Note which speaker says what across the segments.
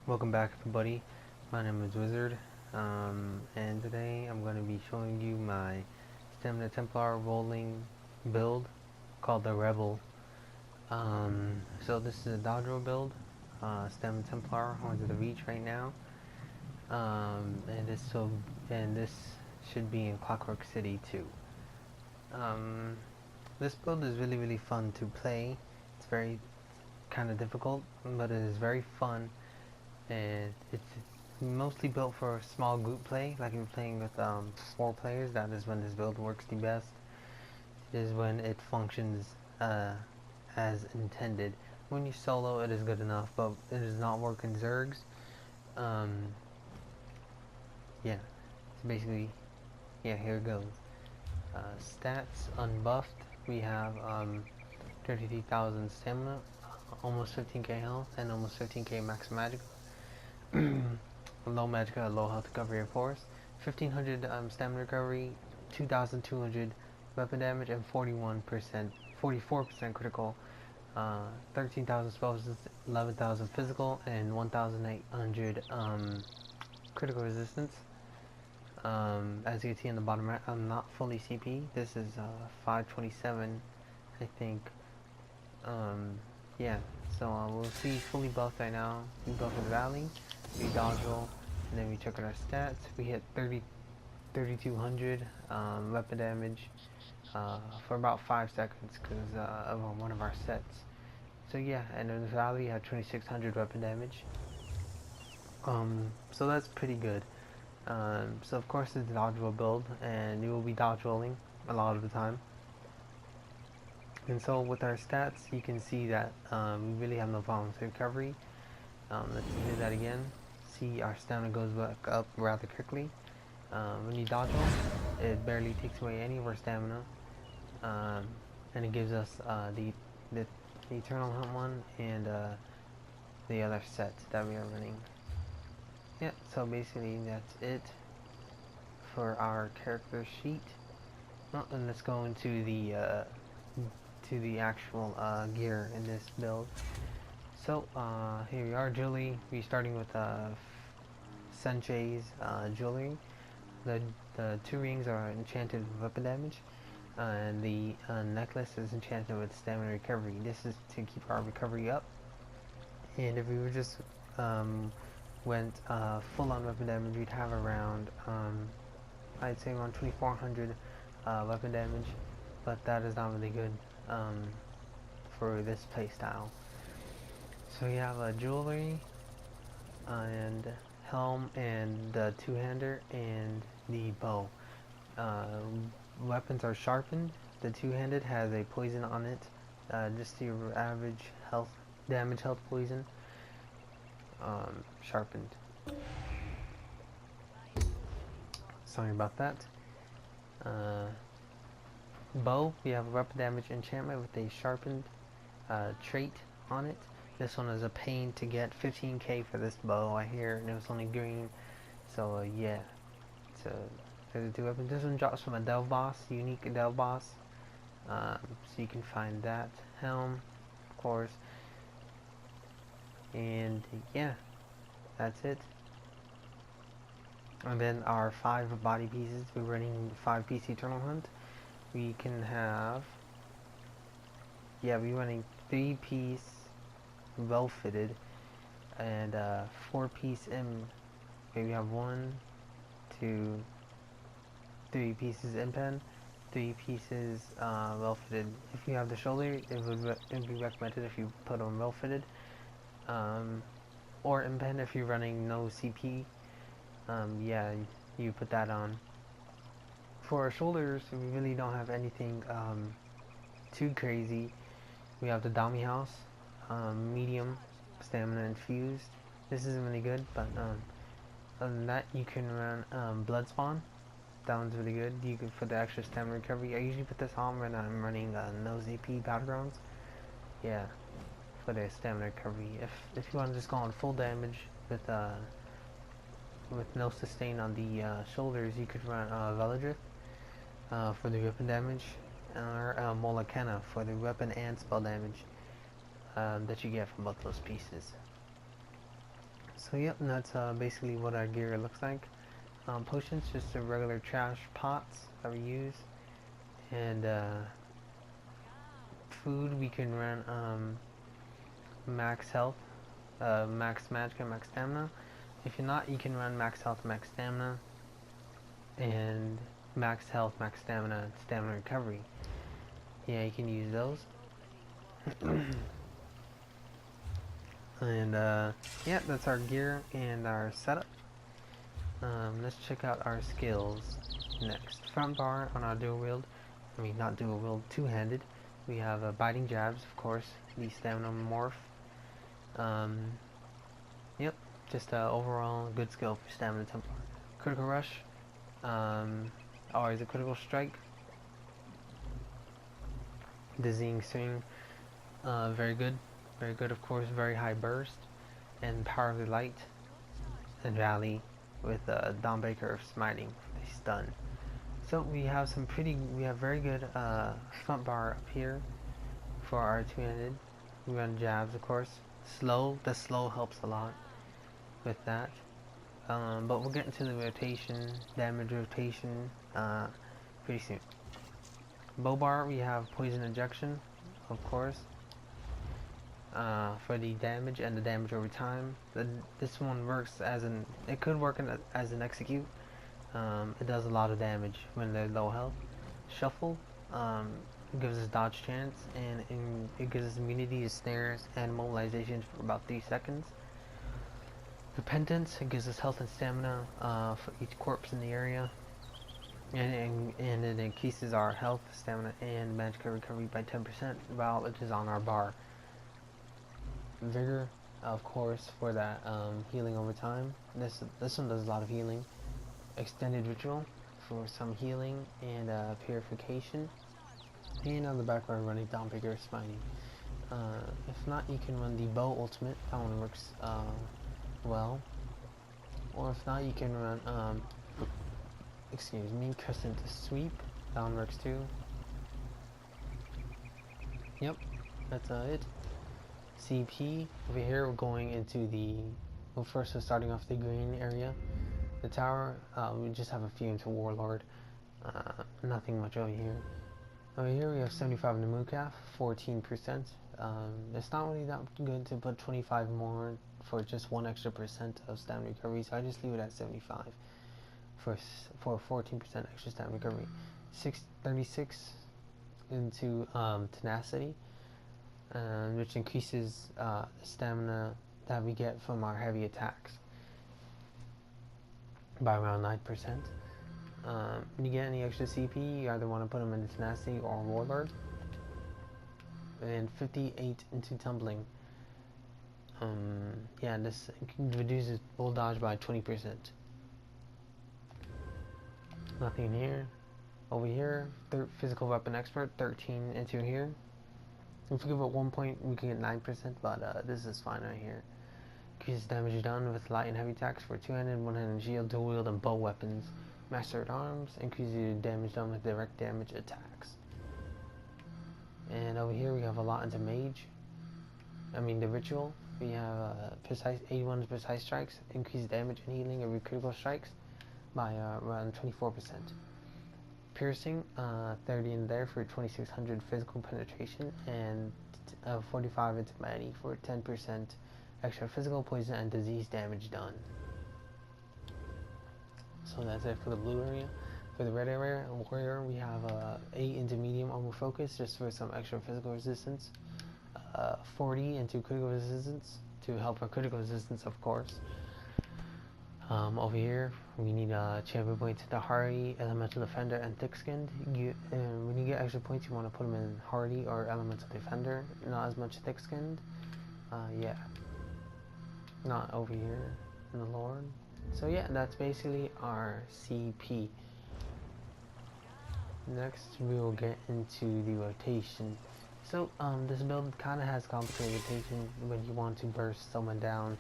Speaker 1: Welcome back, everybody. My name is Wizard, and today I'm going to be showing you my Stamina Templar rolling build called the Rebel. So this is a dodge roll build, Stamina Templar, Horns of the Reach right now, and this should be in Clockwork City too. This build is really fun to play. It's very kind of difficult, but it is very fun. And it's mostly built for small group play, like if you're playing with 4 players. That is when this build works the best. It is when it functions as intended. When you solo, it is good enough, but it does not work in Zergs. Yeah, so basically, yeah, here it goes. Stats unbuffed, we have 33,000 stamina, almost 15k health, and almost 15k max magic. Low magic, low health recovery and force, 1500 stamina recovery, 2200 weapon damage, and 44% critical, 13,000 spell resistance, 11,000 physical, and 1,800 critical resistance. As you can see in the bottom right, I'm not fully CP. This is 527, I think. Yeah, so we'll see fully buffed right now. We buff with rally, we dodge roll, and then we check out our stats. We hit 3,200 weapon damage for about 5 seconds because of one of our sets. So yeah, and in the rally, we had 2,600 weapon damage. So that's pretty good. So of course it's a dodge roll build, and you will be dodge rolling a lot of the time. And so with our stats, you can see that we really have no problem with recovery. Let's do that again. See, our stamina goes back up rather quickly. When you dodge roll, it barely takes away any of our stamina, and it gives us the Eternal Hunt one and the other set that we are running. Yeah, so basically that's it for our character sheet. Well, and let's go into the actual gear in this build. So here we are, jewelry. We're starting with Senchei's jewelry. The 2 rings are enchanted with weapon damage, and the necklace is enchanted with stamina recovery. This is to keep our recovery up. And if we were just went full on weapon damage, we'd have around I'd say around 2,400 weapon damage, but that is not really good for this playstyle. So we have a jewelry and helm and the 2-hander and the bow. Weapons are sharpened. The 2-handed has a poison on it, just your average health damage health poison. Sharpened. Sorry about that. Bow, we have a weapon damage enchantment with a sharpened trait on it. This one is a pain to get. 15k for this bow, I hear, and it was only green. So yeah, so there's the 2 weapons. This one drops from a delve boss, unique delve boss. So you can find that. Helm, of course. And yeah, that's it. And then our 5 body pieces, we're running 5-piece Eternal Hunt. We can have, yeah, we're running 3-piece well fitted and 4-piece okay, we have 1, 2, 3 pieces impen, 3 pieces well fitted. If you have the shoulder, it would be recommended if you put on well fitted, or impen if you're running no CP. Yeah, you put that on. For our shoulders, we really don't have anything too crazy. We have the Dami House, medium stamina infused. This isn't really good, but other than that, you can run Blood Spawn. That one's really good. You can put the extra stamina recovery. I usually put this on when I'm running no ZP Battlegrounds. Yeah, for the stamina recovery. If you want to just go on full damage with no sustain on the shoulders, you could run Veladrift for the weapon damage, or Molokena for the weapon and spell damage that you get from both those pieces. So yep, and that's basically what our gear looks like. Potions, just the regular trash pots that we use, and food we can run max health, max magic, and max stamina. If you're not, you can run max health, max stamina, and max health, max stamina, and stamina recovery. Yeah, you can use those. And yeah, that's our gear and our setup. Let's check out our skills next. Front bar on our dual wield, not dual wield, two-handed. We have biting jabs, of course, the stamina morph. Yep, just overall good skill for Stamina Templar. Critical rush, always a critical strike. Dizzying swing, very good, of course. Very high burst, and power of the light, and rally with Don Baker of smiting for the stun. So we have very good front bar up here for our two-handed. We run jabs, of course. The slow helps a lot with that. But we'll get into the rotation, damage rotation, pretty soon. Bow bar, we have poison injection, of course, for the damage and the damage over time. This one works it could work as an execute. It does a lot of damage when they're low health. Shuffle, gives us dodge chance, and it gives us immunity to snares and mobilization for about 3 seconds. Repentance, it gives us health and stamina for each corpse in the area, and it increases our health, stamina, and magic recovery by 10% while it is on our bar. Vigor, of course, for that healing over time. This one does a lot of healing. Extended ritual for some healing and purification. And on the back we're running Don Baker Smiting. If not, you can run the bow ultimate. That one works well. Or if not, you can run Crescent Sweep. That one works too. Yep, that's it. CP over here, we're going into first we're starting off the green area. The tower, we just have a few into Warlord. Nothing much over here. Over here we have 75 in the Moocaf, 14%. It's not really that good to put 25 more for just 1 extra percent of stamina recovery, so I just leave it at 75 for 14% extra stamina recovery. 36 into tenacity, which increases the stamina that we get from our heavy attacks by around 9%. When you get any extra CP, you either want to put them into tenacity or warlord. And 58 into tumbling. Yeah, this reduces bull dodge by 20%. Nothing here. Over here, physical weapon expert, 13 into here. If we give it 1 point, we can get 9%, but this is fine right here. Increases damage done with light and heavy attacks for two-handed, one-handed shield, dual wield, and bow weapons. Master at arms increases damage done with direct damage attacks. And over here we have a lot into mage. The ritual. We have precise 81 precise strikes, increased damage and healing every critical strikes by around 24%. Piercing, 30 in there for 2600 physical penetration, and 45 into Manny for 10% extra physical, poison, and disease damage done. So that's it for the blue area. For the red area, warrior, we have 8 into medium armor focus, just for some extra physical resistance. 40 into critical resistance, to help our critical resistance, of course. Over here, we need champion points to Hardy, Elemental Defender, and Thick-Skinned. When you get extra points, you want to put them in Hardy or Elemental Defender, not as much Thick-Skinned. Yeah. Not over here in the Lord. So yeah, that's basically our CP. Next, we will get into the rotation. So, this build kind of has complicated rotation when you want to burst someone down.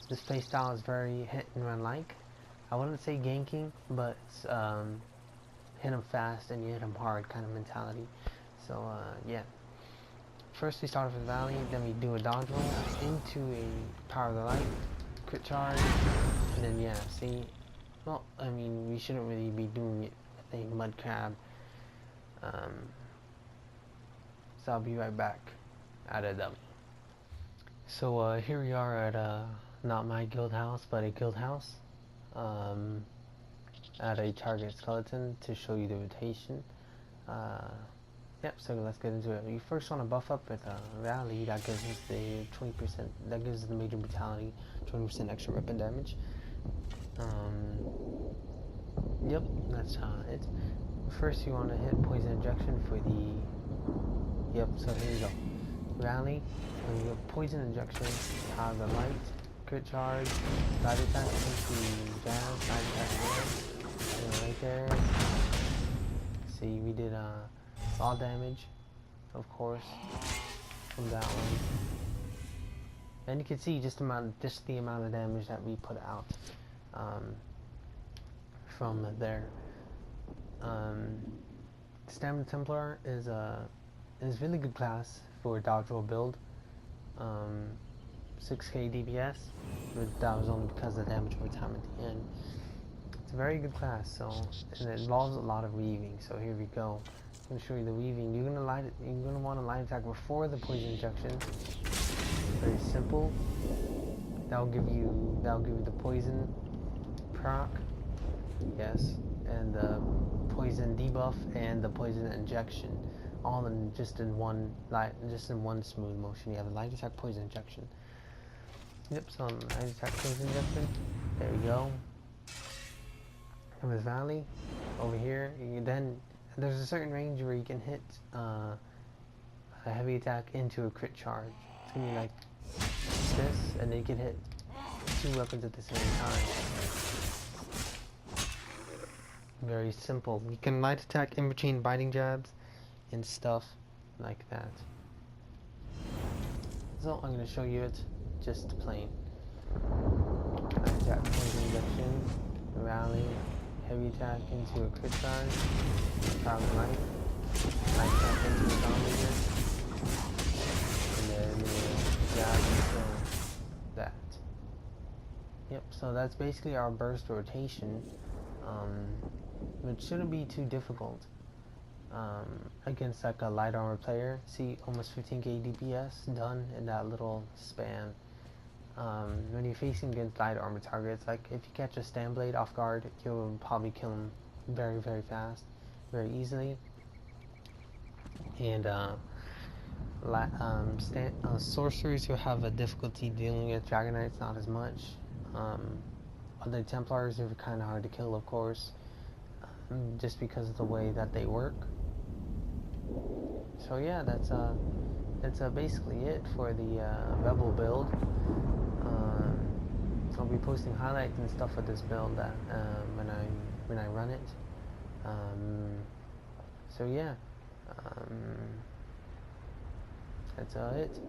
Speaker 1: This playstyle is very hit and run like. I wouldn't say ganking, but it's, hit them fast and you hit them hard kind of mentality. So, yeah. first we start off with Valley, then we do a dodge roll into a Power of the Light, crit charge, and then yeah, see, well, I mean, we shouldn't really be doing it with a mud crab. So I'll be right back at a dummy. So here we are at not my guild house, but a guild house. At a target skeleton to show you the rotation. Yep, so let's get into it. You first want to buff up with Rally, that gives us the 20%, that gives us the major brutality, 20% extra weapon damage. Yep, that's it. First you want to hit poison injection for the, yep, so here you go. Rally, and you have poison injection, Power of the Light, crit charge, side attack into jazz, side attack there, right there. See, we did raw damage, of course, from that one. And you can see just the amount of damage that we put out from there. Stamina Templar is really good class for a dodge roll build. 6k DPS, but that was only because of the damage over time at the end. It's a very good class, so, and it involves a lot of weaving. So here we go. I'm gonna show you the weaving. You're gonna want to light attack before the poison injection. Very simple. That'll give you the poison proc, yes, and the poison debuff and the poison injection, all in just in one smooth motion. You have a light attack, poison injection. Yep, so light attack, poison injection. There we go. And with Valley over here, then there's a certain range where you can hit a heavy attack into a crit charge. It's gonna be like this, and then you can hit 2 weapons at the same time. Very simple. You can light attack in between biting jabs and stuff like that. So I'm gonna show you it just plain. Light attack, poison injection, Rally, heavy attack into a crit charge, Power of the Light, light attack into a dominator, and then jab into that. Yep, so that's basically our burst rotation, which shouldn't be too difficult against like a light armor player. See, almost 15k DPS done in that little span. When you're facing against light armor targets, like if you catch a Stand Blade off guard, you'll probably kill him very, very fast, very easily. And sorcerers who have a difficulty dealing with Dragon Knights, not as much. Other Templars are kind of hard to kill, of course, just because of the way that they work. So yeah, that's basically it for the Rebel build. I'll be posting highlights and stuff with this build that when I run it. So yeah, that's it.